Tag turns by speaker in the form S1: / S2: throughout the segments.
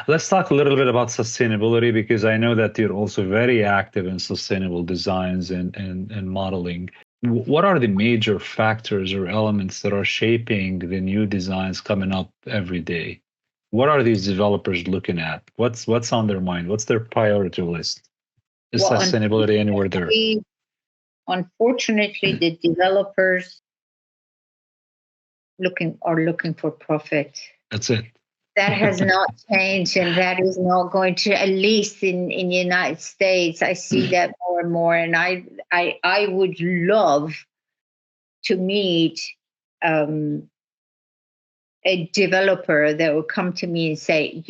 S1: Let's talk a little bit about sustainability, because I know that you're also very active in sustainable designs and modeling. What are the major factors or elements that are shaping the new designs coming up every day? What are these developers looking at? What's on their mind? What's their priority list? Is
S2: Well,
S1: sustainability anywhere there?
S2: Unfortunately, the developers are looking for profit.
S1: That's it.
S2: That has not changed, and that is not going to, at least in the United States. I see that more and more, and I would love to meet a developer that would come to me and say,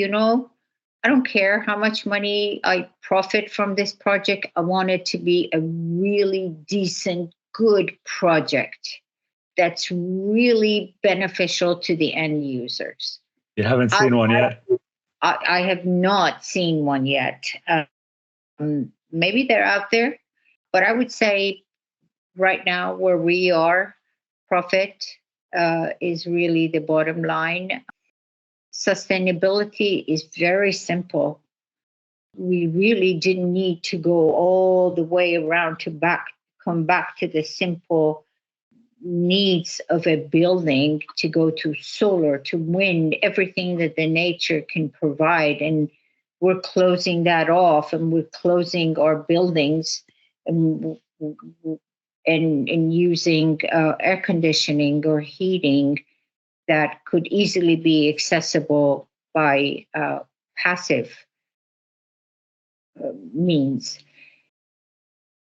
S2: I don't care how much money I profit from this project. I want it to be a really decent, good project that's really beneficial to the end users.
S1: You haven't seen one yet?
S2: I have not seen one yet. Maybe they're out there, but I would say right now where we are, profit is really the bottom line. Sustainability is very simple. We really didn't need to go all the way around to come back to the simple needs of a building, to go to solar, to wind, everything that the nature can provide. And we're closing that off, and we're closing our buildings and using air conditioning or heating that could easily be accessible by passive means.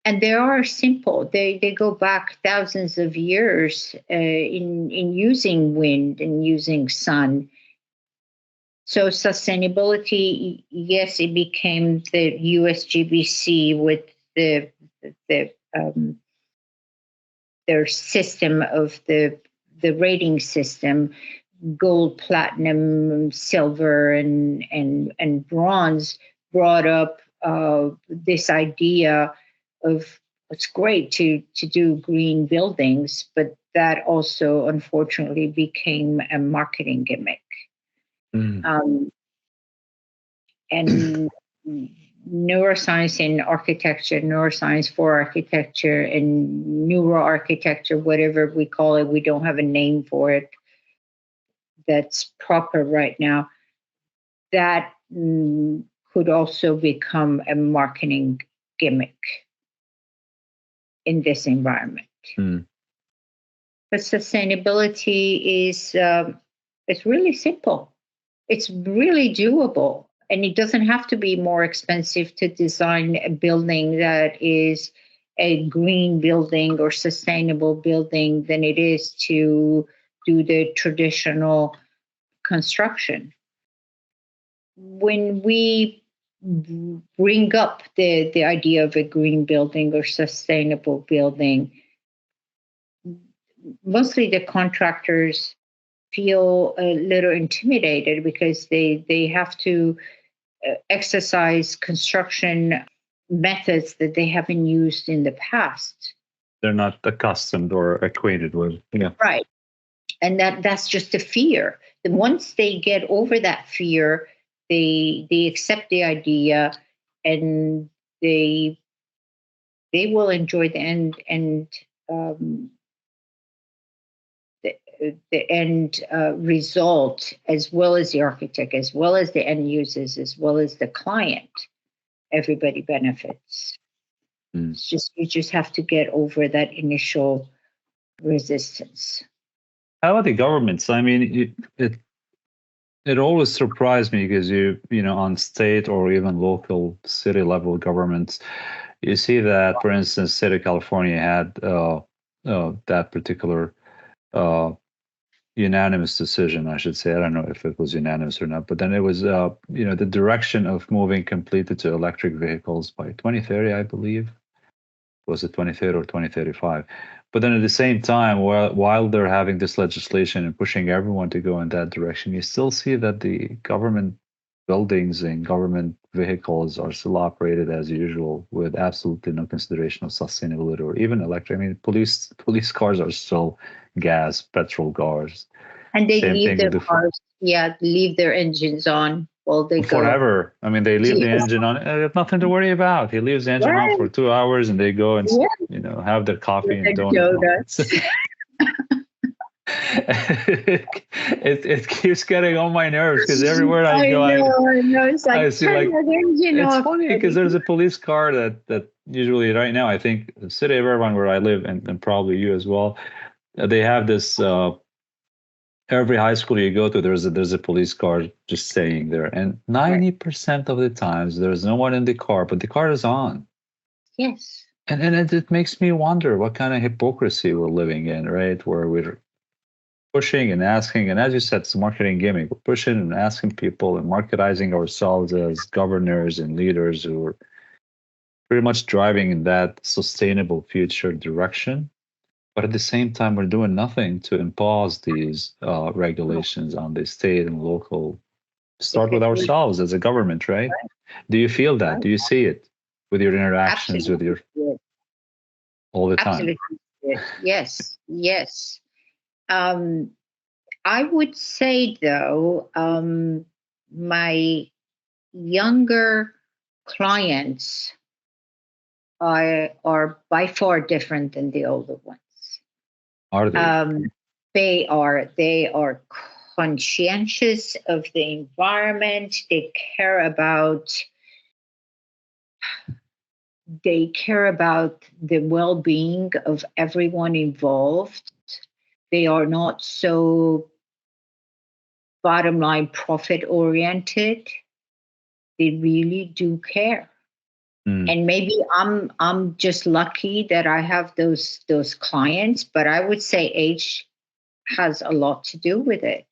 S2: And they are simple. They go back thousands of years in using wind and using sun. So sustainability, yes, it became the USGBC with their system of the rating system, gold, platinum, silver, and bronze, brought up this idea of it's great to do green buildings, but that also unfortunately became a marketing gimmick. And neuroscience in architecture, neuroscience for architecture, and neuroarchitecture, whatever we call it, we don't have a name for it that's proper right now. That could also become a marketing gimmick in this environment. But sustainability is it's really simple. It's really doable. And it doesn't have to be more expensive to design a building that is a green building or sustainable building than it is to do the traditional construction. When we bring up the idea of a green building or sustainable building, mostly the contractors feel a little intimidated because they have to exercise construction methods that they haven't used in the past.
S1: They're not accustomed or acquainted with. Yeah.
S2: Right. And that's just a fear. And once they get over that fear, they accept the idea, and they will enjoy the end result, as well as the architect, as well as the end users, as well as the client. Everybody benefits. It's just, you just have to get over that initial resistance.
S1: How about the governments? I mean, it always surprised me, because you know, on state or even local city level governments, you see that, for instance, state of California had that particular unanimous decision, I should say. I don't know if it was unanimous or not, but then it was, the direction of moving completely to electric vehicles by 2030, I believe. Was it 2030 or 2035? But then at the same time, while they're having this legislation and pushing everyone to go in that direction, you still see that the government buildings and government vehicles are still operated as usual, with absolutely no consideration of sustainability or even electric. I mean, police cars are still gas, petrol cars.
S2: And they leave their cars, leave their engines on. Well, they go
S1: forever. I mean, they leave the engine on. They have nothing to worry about. He leaves the engine on
S2: right.
S1: for 2 hours, and they go and
S2: Yeah.
S1: have their coffee and
S2: The
S1: donuts.
S2: donuts.
S1: It keeps getting on my nerves because everywhere I go,
S2: I know. It's like,
S1: I see
S2: turn
S1: like
S2: that engine
S1: it's
S2: off.
S1: funny because there's a police car that usually right now I think the city of Irvine where I live and probably you as well, they have this every high school you go to there's a police car just staying there, and 90% of the times there's no one in the car, but the car is on.
S2: Yes.
S1: And it makes me wonder what kind of hypocrisy we're living in, right? Where we're pushing and asking, and as you said, it's a marketing gimmick. We're pushing and asking people and marketizing ourselves as governors and leaders who are pretty much driving in that sustainable future direction. But at the same time, we're doing nothing to impose these regulations on the state and local. Start with ourselves as a government, right?
S2: Right.
S1: Do you feel that?
S2: Right.
S1: Do you see it with your interactions
S2: Absolutely.
S1: with your all the time?
S2: Absolutely. Yes. Yes. I would say, though, my younger clients are by far different than the older ones.
S1: Are they?
S2: They are conscientious of the environment. They care about the well-being of everyone involved. They are not so bottom line profit oriented. They really do care. And maybe I'm just lucky that I have those clients, but I would say age has a lot to do with it.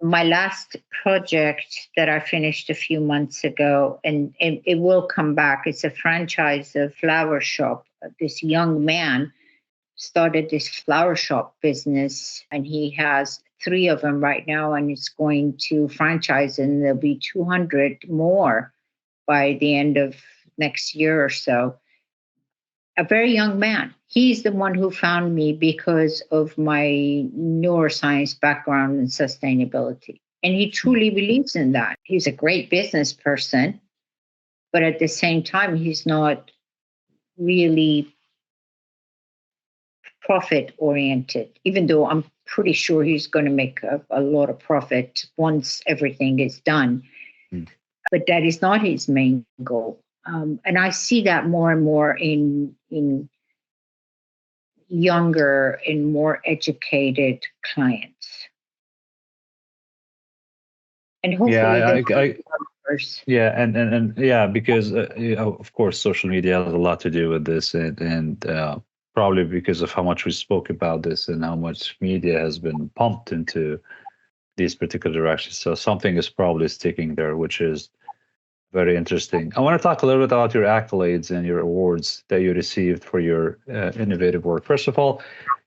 S2: My last project that I finished a few months ago, and it will come back, it's a franchise of flower shop. This young man started this flower shop business, and he has 3 of them right now, and it's going to franchise, and there'll be 200 more by the end of next year or so. A very young man. He's the one who found me because of my neuroscience background and sustainability. And he truly believes in that. He's a great business person, but at the same time, he's not really profit oriented, even though I'm pretty sure he's going to make a lot of profit once everything is done. But that is not his main goal. And I see that more and more in younger and more educated clients. And hopefully,
S1: because of course social media has a lot to do with this, and probably because of how much we spoke about this and how much media has been pumped into these particular directions. So something is probably sticking there, which is very interesting. I want to talk a little bit about your accolades and your awards that you received for your innovative work. First of all,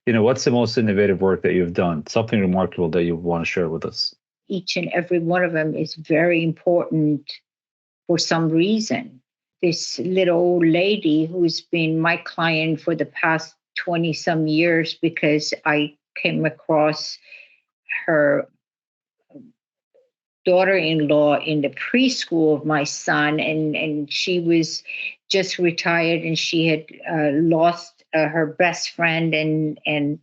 S1: what's the most innovative work that you've done? Something remarkable that you want to share with us?
S2: Each and every one of them is very important for some reason. This little old lady who's been my client for the past 20 some years, because I came across her daughter-in-law in the preschool of my son, and she was just retired, and she had lost her best friend, and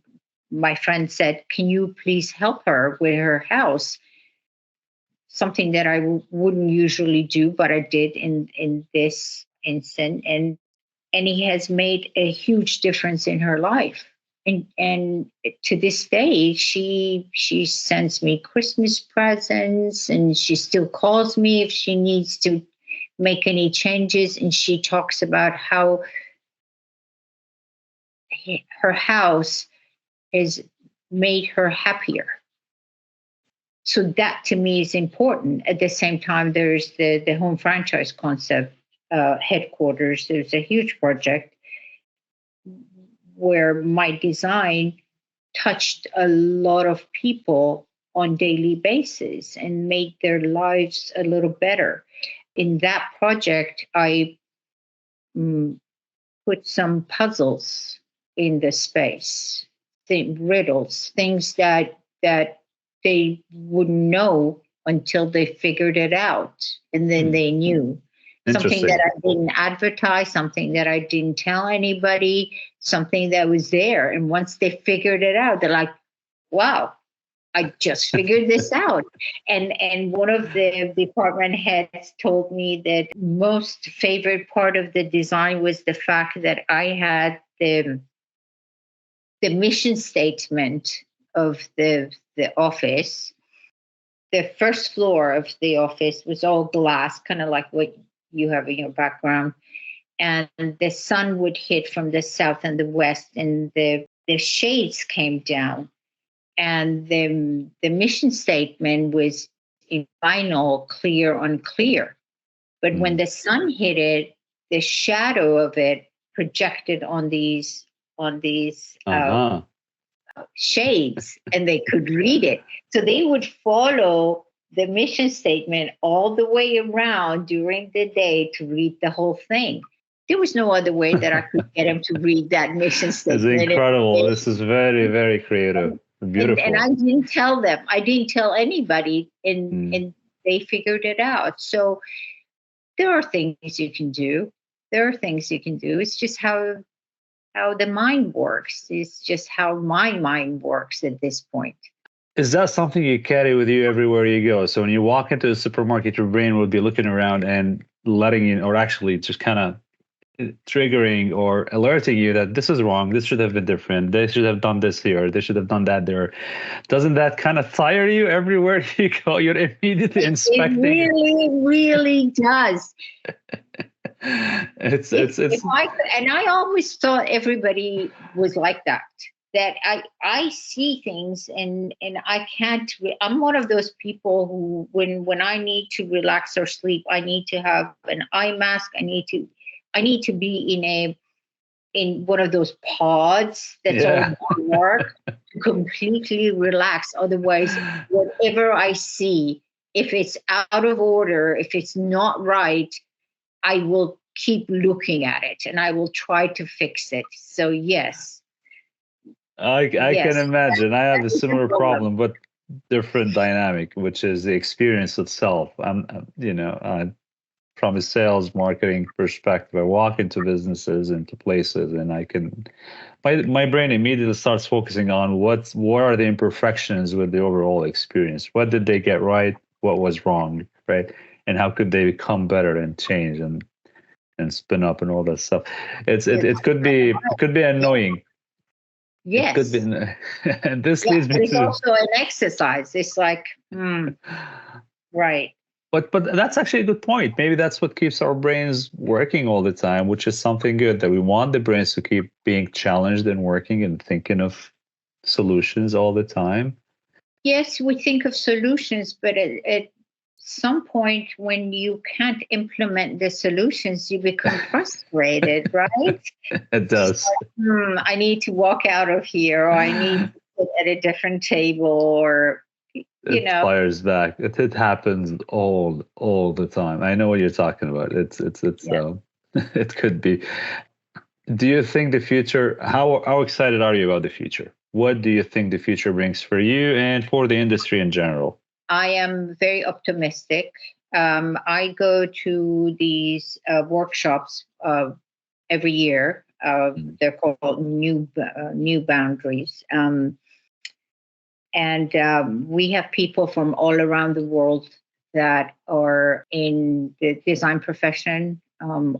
S2: my friend said, can you please help her with her house? Something that I wouldn't usually do, but I did in this instant, and he has made a huge difference in her life. And to this day, she sends me Christmas presents, and she still calls me if she needs to make any changes. And she talks about how her house has made her happier. So that to me is important. At the same time, there's the home franchise concept headquarters. There's a huge project where my design touched a lot of people on daily basis and made their lives a little better. In that project, I put some puzzles in the space, riddles, things that they wouldn't know until they figured it out. And then they knew. Something that I didn't advertise, something that I didn't tell anybody, something that was there. And once they figured it out, they're like, wow, I just figured this out. And one of the department heads told me that most favorite part of the design was the fact that I had the mission statement of the office. The first floor of the office was all glass, kind of like what you have in your background. And the sun would hit from the south and the west, and the shades came down. And the mission statement was in vinyl, clear on clear. But when the sun hit it, the shadow of it projected on these shades, and they could read it. So they would follow the mission statement all the way around during the day to read the whole thing. There was no other way that I could get them to read that mission statement.
S1: It's incredible. This is very, very creative. Beautiful.
S2: And I didn't tell them. I didn't tell anybody, and they figured it out. So there are things you can do. It's just how the mind works. It's just how my mind works at this point.
S1: Is that something you carry with you everywhere you go? So when you walk into a supermarket, your brain will be looking around and letting you, or actually just kind of triggering or alerting you that this is wrong, this should have been different, they should have done this here, they should have done that there. Doesn't that kind of tire you everywhere you go? You're immediately inspecting.
S2: It really does.
S1: It's
S2: and I always thought everybody was like that. That I see things and I can't. I'm one of those people who, when I need to relax or sleep, I need to have an eye mask. I need to be in one of those pods that's all dark to completely relax. Otherwise, whatever I see, if it's out of order, if it's not right, I will keep looking at it and I will try to fix it. So yes.
S1: I can imagine. I have a similar problem, but different dynamic, which is the experience itself. From a sales marketing perspective, I walk into businesses, into places, and my brain immediately starts focusing on what are the imperfections with the overall experience. What did they get right? What was wrong, right? And how could they become better and change and spin up and all that stuff? It could be annoying.
S2: Yes.
S1: It could be, and this leads me
S2: it's
S1: to
S2: also an exercise. It's like, right.
S1: But that's actually a good point. Maybe that's what keeps our brains working all the time, which is something good, that we want the brains to keep being challenged and working and thinking of solutions all the time.
S2: Yes, we think of solutions, but at some point when you can't implement the solutions, you become frustrated, right?
S1: It does.
S2: Like, I need to walk out of here, or I need to sit at a different table, or
S1: it fires back. It happens all the time. I know what you're talking about. It's it could be. Do you think the future? How excited are you about the future? What do you think the future brings for you and for the industry in general?
S2: I am very optimistic. I go to these workshops every year. They're called New Boundaries. And we have people from all around the world that are in the design profession,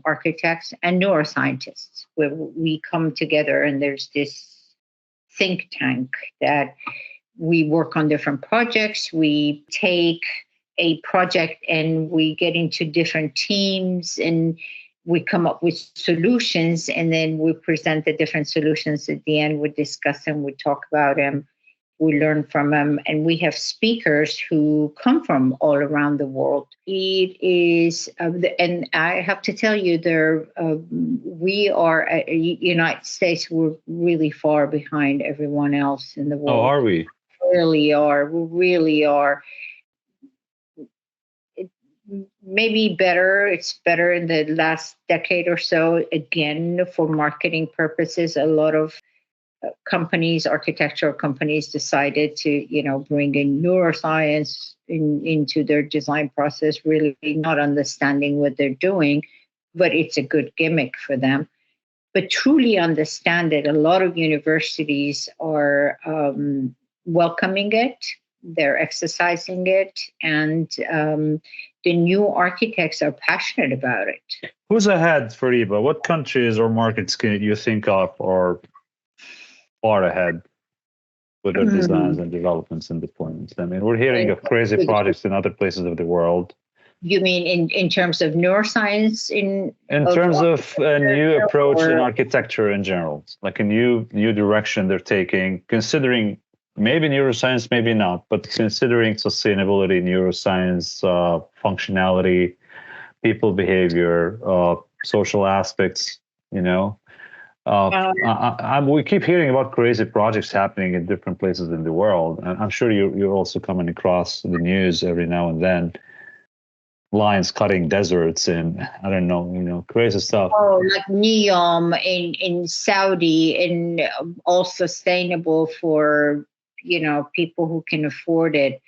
S2: architects and neuroscientists, where we come together and there's this think tank that we work on different projects. We take a project and we get into different teams and we come up with solutions, and then we present the different solutions at the end. We discuss them, we talk about them. We learn from them, and we have speakers who come from all around the world. It is, and I have to tell you, we are, United States, we're really far behind everyone else in the world.
S1: Oh, are we?
S2: We really are. It may be better. It's better in the last decade or so. Again, for marketing purposes, a lot of companies, architectural companies, decided to, bring in neuroscience into their design process, really not understanding what they're doing, but it's a good gimmick for them. But truly understand it, a lot of universities are welcoming it, they're exercising it, and the new architects are passionate about it.
S1: Who's ahead, Fariba? What countries or markets can you think of are far ahead with their designs and developments and deployments? I mean, we're hearing of crazy projects in other places of the world.
S2: You mean in terms of neuroscience? In
S1: terms of a new approach in architecture in general, like a new direction they're taking, considering maybe neuroscience, maybe not, but considering sustainability, neuroscience, functionality, people behavior, social aspects, we keep hearing about crazy projects happening in different places in the world. And I'm sure you're also coming across the news every now and then. Lions cutting deserts and I don't know, crazy stuff.
S2: Oh, like NEOM in Saudi, and all sustainable for, people who can afford it.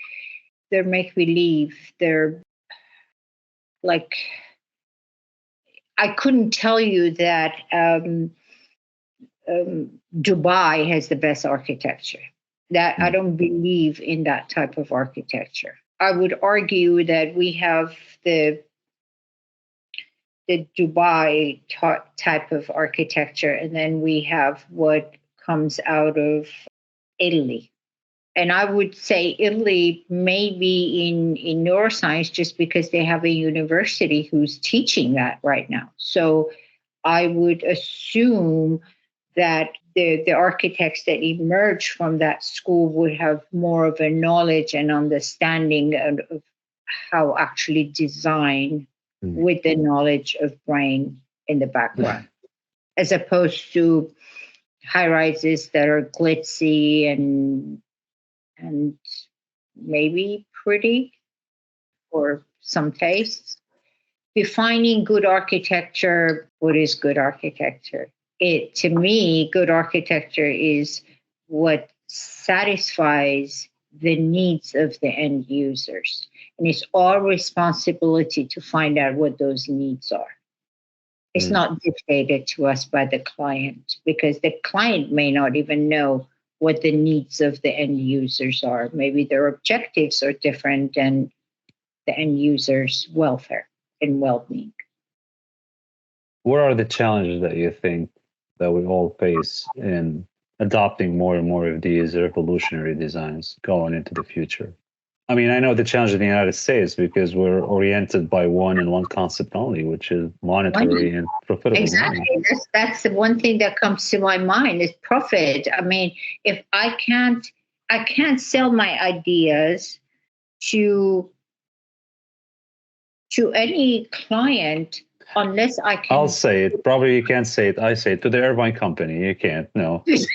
S2: They're make believe. They're like, I couldn't tell you that Dubai has the best architecture. That I don't believe in that type of architecture. I would argue that we have the Dubai type of architecture, and then we have what comes out of Italy. And I would say Italy maybe in neuroscience, just because they have a university who's teaching that right now. So I would assume that the architects that emerge from that school would have more of a knowledge and understanding of how actually design with the knowledge of brain in the background, as opposed to high rises that are glitzy and maybe pretty for some tastes. Defining good architecture, what is good architecture? To me, good architecture is what satisfies the needs of the end users. And it's our responsibility to find out what those needs are. It's not dictated to us by the client, because the client may not even know what the needs of the end users are. Maybe their objectives are different than the end users' welfare and well-being.
S1: What are the challenges that you think that we all face in adopting more and more of these revolutionary designs going into the future? I mean, I know the challenge in the United States because we're oriented by one concept only, which is monetary and profitable.
S2: Exactly. That's the one thing that comes to my mind is profit. I mean, if I can't sell my ideas to any client unless I can.
S1: I'll say it. Probably you can't say it. I say it to the airline company. You can't. No.
S2: The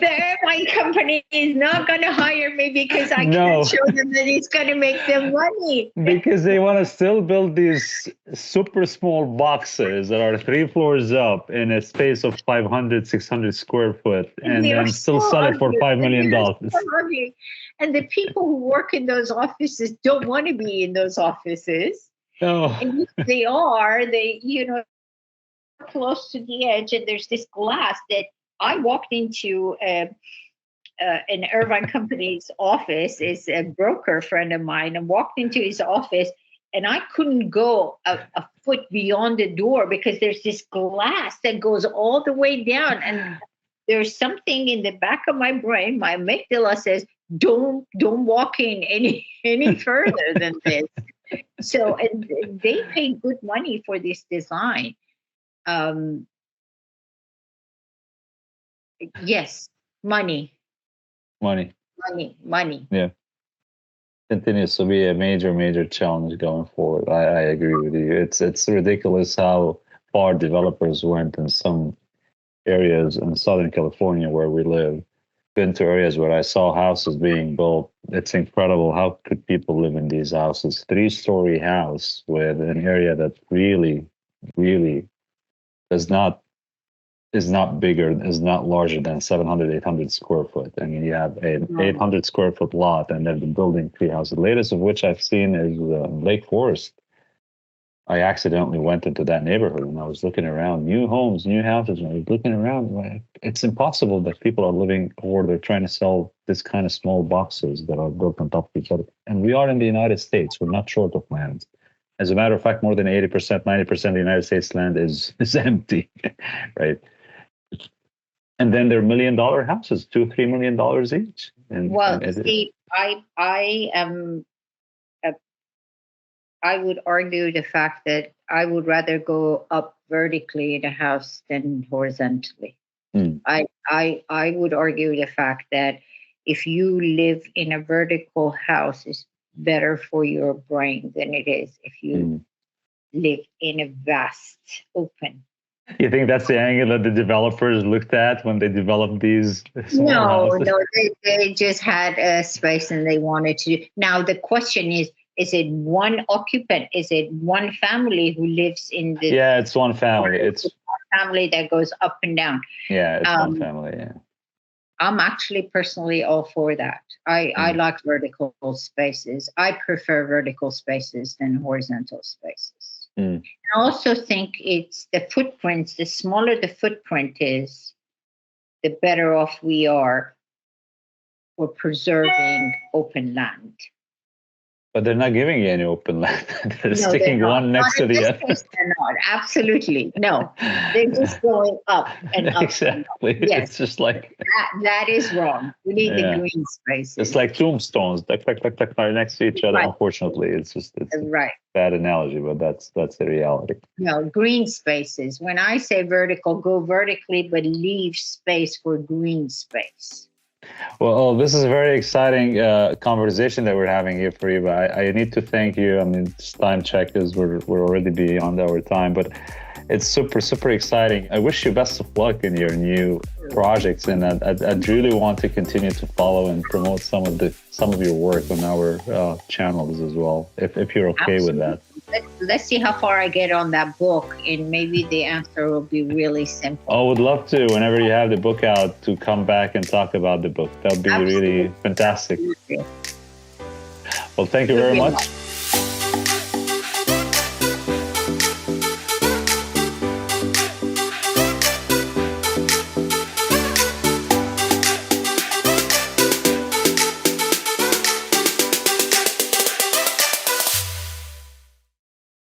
S2: airline company is not going to hire me because I can't show them that it's going to make them money.
S1: Because they want to still build these super small boxes that are 3 floors up in a space of 500, 600 square foot, and then still sell it for $5 million.
S2: And the people who work in those offices don't want to be in those offices.
S1: No.
S2: And if they are, close to the edge, and there's this glass that I walked into an Irvine company's office. Is a broker friend of mine, and walked into his office, and I couldn't go a foot beyond the door because there's this glass that goes all the way down, and there's something in the back of my brain, my amygdala says, don't walk in any further than this. So, and they pay good money for this design. Yes, money.
S1: Yeah. Continues to be a major challenge going forward. I agree with you. It's ridiculous how far developers went in some areas in Southern California where we live. Been to areas where I saw houses being built. It's incredible. How could people live in these houses? 3-story house with an area that really does not is not larger than 700, 800 square foot. I mean, you have an 800 square foot lot, and then the building 3 houses. The latest of which I've seen is Lake Forest. I accidentally went into that neighborhood and I was looking around, new homes, new houses, and I was looking around. Like, it's impossible that people are living, or they're trying to sell this kind of small boxes that are built on top of each other. And we are in the United States. We're not short of land. As a matter of fact, more than 80%, 90% of the United States land is empty, right? And then they're $1 million houses, $2-3 million each. And,
S2: well, see, I would argue the fact that I would rather go up vertically in a house than horizontally. I would argue the fact that if you live in a vertical house, it's better for your brain than it is if you live in a vast open.
S1: You think that's the angle that the developers looked at when they developed these small houses?
S2: No, they just had a space and they wanted to. Now the question is it one occupant? Is it one family who lives in the?
S1: Yeah, it's one family. It's
S2: one family that goes up and down.
S1: Yeah, it's one family. Yeah. I'm
S2: actually personally all for that. I like vertical spaces. I prefer vertical spaces than horizontal spaces. I also think it's the footprints. The smaller the footprint is, the better off we are for preserving open land.
S1: But they're not giving you any open land. They're sticking one next to the other.
S2: They're not. Absolutely. No. They're just going up and up.
S1: Exactly.
S2: And up. Yes.
S1: It's just like...
S2: That is wrong. We need the green spaces.
S1: It's like tombstones, right next to each other. Right. Unfortunately, it's a bad analogy, but that's the reality.
S2: No, green spaces. When I say vertical, go vertically, but leave space for green space.
S1: Well, this is a very exciting conversation that we're having here, Fariba. I need to thank you. I mean, this time check is we're already beyond our time, but it's super, super exciting. I wish you best of luck in your new projects, and I'd really want to continue to follow and promote some of your work on our channels as well, if you're okay
S2: Absolutely.
S1: With that.
S2: Let's see how far I get on that book, and maybe the answer will be really simple.
S1: Oh, would love to, whenever you have the book out, to come back and talk about the book. That would be really fantastic. Well, thank you very much.